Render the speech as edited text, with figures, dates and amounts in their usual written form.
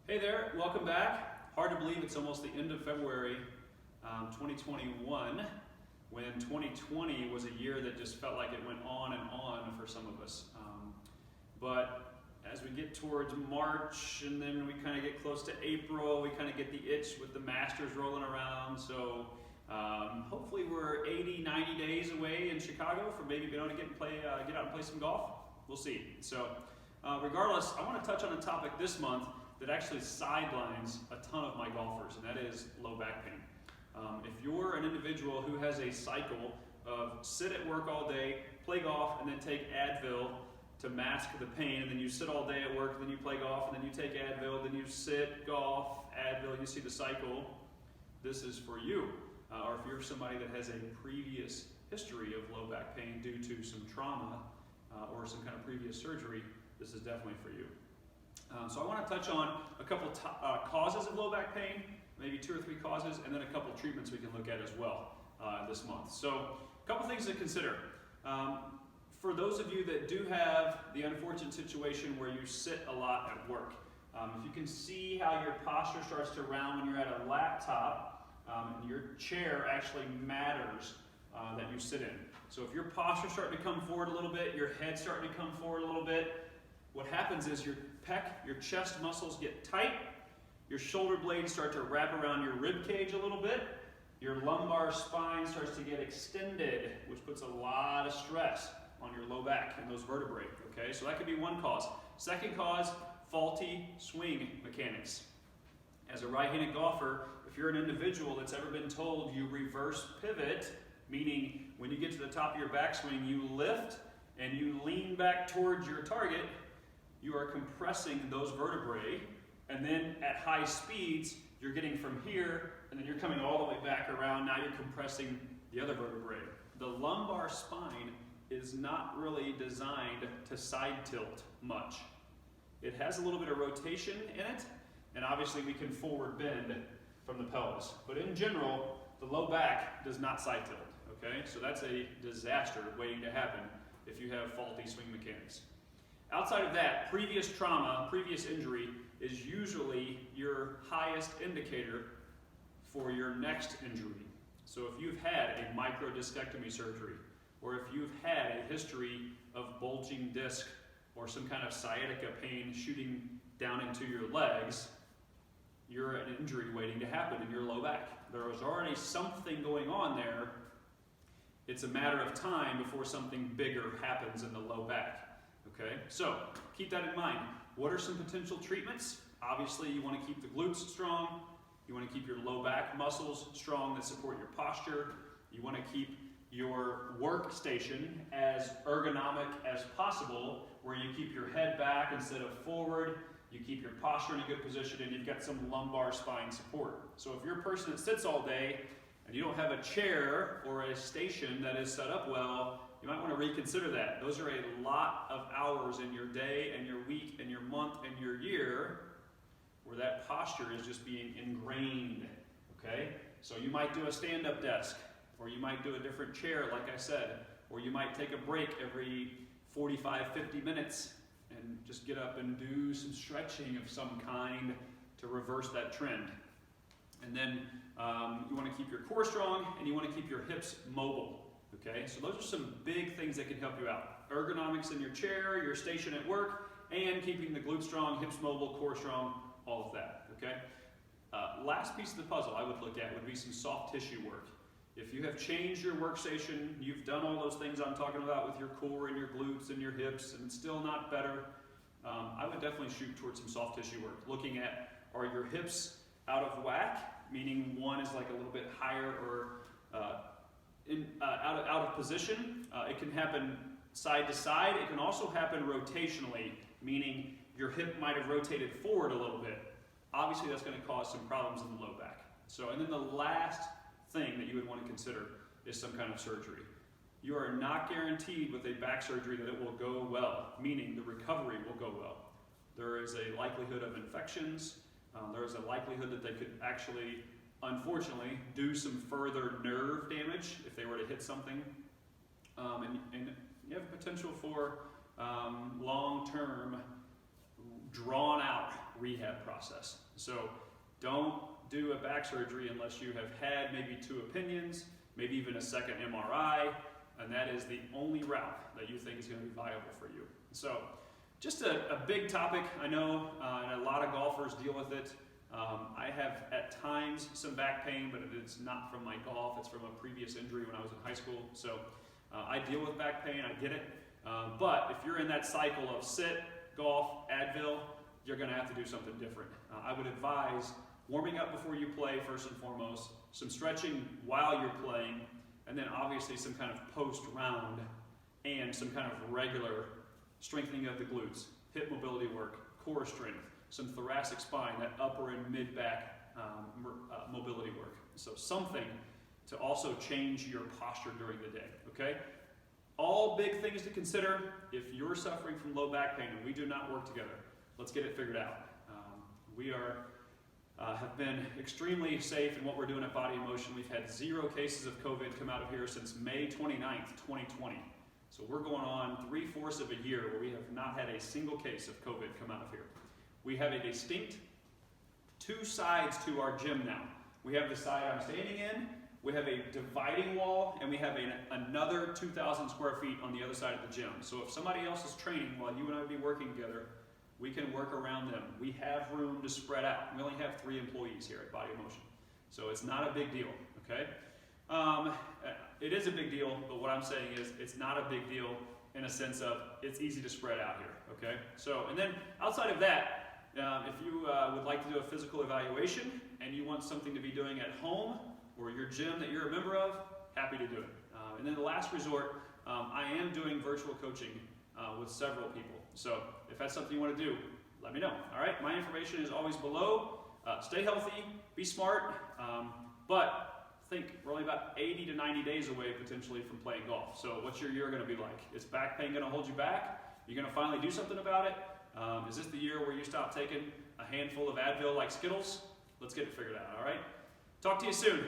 Hey there, welcome back. Hard to believe it's almost the end of February 2021, when 2020 was a year that just felt like it went on and on for some of us. But as we get towards March and then we kind of get close to April, we kind of get the itch with the Masters rolling around. So hopefully we're 80, 90 days away in Chicago from maybe being able to get out and play some golf. We'll see. So regardless, I want to touch on a topic this month that actually sidelines a ton of my golfers, and that is low back pain. If you're an individual who has a cycle of sit at work all day, play golf, and then take Advil to mask the pain, and then you sit all day at work, and then you play golf, and then you take Advil, then you sit, golf, Advil, you see the cycle, this is for you. Or if you're somebody that has a previous history of low back pain due to some trauma or some kind of previous surgery, this is definitely for you. So I want to touch on a couple causes of low back pain, maybe 2 or 3 causes, and then a couple treatments we can look at as well this month. So a couple things to consider. For those of you that do have the unfortunate situation where you sit a lot at work, if you can see how your posture starts to round when you're at a laptop, and your chair actually matters that you sit in. So if your posture's starting to come forward a little bit, your head's starting to come forward a little bit, what happens is your your chest muscles get tight, your shoulder blades start to wrap around your rib cage a little bit, your lumbar spine starts to get extended, which puts a lot of stress on your low back and those vertebrae, okay? So that could be one cause. Second cause, faulty swing mechanics. As a right-handed golfer, if you're an individual that's ever been told you reverse pivot, meaning when you get to the top of your backswing, you lift and you lean back towards your target, you are compressing those vertebrae, and then at high speeds, you're getting from here, and then you're coming all the way back around, now you're compressing the other vertebrae. The lumbar spine is not really designed to side tilt much. It has a little bit of rotation in it, and obviously we can forward bend from the pelvis. But in general, the low back does not side tilt, okay? So that's a disaster waiting to happen if you have faulty swing mechanics. Outside of that, previous trauma, previous injury is usually your highest indicator for your next injury. So if you've had a microdiscectomy surgery, or if you've had a history of bulging disc or some kind of sciatica pain shooting down into your legs, you're an injury waiting to happen in your low back. There was already something going on there. It's a matter of time before something bigger happens in the low back. Okay, so keep that in mind. What are some potential treatments? Obviously, you want to keep the glutes strong. You want to keep your low back muscles strong that support your posture. You want to keep your workstation as ergonomic as possible, where you keep your head back instead of forward. You keep your posture in a good position, and you've got some lumbar spine support. So if you're a person that sits all day and you don't have a chair or a station that is set up well, you might want to reconsider that. Those are a lot of hours in your day and your week and your month and your year where that posture is just being ingrained, okay? So you might do a stand-up desk, or you might do a different chair, like I said, or you might take a break every 45, 50 minutes and just get up and do some stretching of some kind to reverse that trend. And then you want to keep your core strong, and you want to keep your hips mobile. Okay, so those are some big things that can help you out. Ergonomics in your chair, your station at work, and keeping the glutes strong, hips mobile, core strong, all of that, okay? Last piece of the puzzle I would look at would be some soft tissue work. If you have changed your workstation, you've done all those things I'm talking about with your core and your glutes and your hips, and still not better, I would definitely shoot towards some soft tissue work. Looking at, are your hips out of whack, meaning one is like a little bit higher or out of position. It can happen side to side. It can also happen rotationally, meaning your hip might have rotated forward a little bit. Obviously, that's going to cause some problems in the low back. So, and then the last thing that you would want to consider is some kind of surgery. You are not guaranteed with a back surgery that it will go well, meaning the recovery will go well. There is a likelihood of infections. There is a likelihood that they could actually, unfortunately, do some further nerve damage if they were to hit something. And you have potential for long-term, drawn-out rehab process. So don't do a back surgery unless you have had maybe 2 opinions, maybe even a second MRI, and that is the only route that you think is going to be viable for you. So just a big topic, I know, and a lot of golfers deal with it. I have at times some back pain, but it's not from my golf, it's from a previous injury when I was in high school. So I deal with back pain, I get it. But if you're in that cycle of sit, golf, Advil, you're going to have to do something different. I would advise warming up before you play first and foremost, some stretching while you're playing, and then obviously some kind of post-round and some kind of regular strengthening of the glutes, hip mobility work, core strength, some thoracic spine, that upper and mid-back mobility work. So something to also change your posture during the day, okay? All big things to consider. If you're suffering from low back pain and we do not work together, let's get it figured out. We have been extremely safe in what we're doing at Body in Motion. We've had 0 cases of COVID come out of here since May 29th, 2020. So we're going on 3/4 of a year where we have not had a single case of COVID come out of here. We have a distinct 2 sides to our gym now. We have the side I'm standing in, we have a dividing wall, and we have another 2,000 square feet on the other side of the gym. So if somebody else is training while you and I would be working together, we can work around them. We have room to spread out. We only have 3 employees here at Body in Motion. So it's not a big deal, okay? It is a big deal, but what I'm saying is it's not a big deal in a sense of it's easy to spread out here, okay? So, and then outside of that, if you would like to do a physical evaluation and you want something to be doing at home or your gym that you're a member of, happy to do it. And then the last resort, I am doing virtual coaching with several people. So if that's something you want to do, let me know. All right, my information is always below. Stay healthy, be smart, but think we're only about 80 to 90 days away potentially from playing golf. So what's your year going to be like? Is back pain going to hold you back? You're going to finally do something about it? Is this the year where you stop taking a handful of Advil like Skittles? Let's get it figured out, all right? Talk to you soon.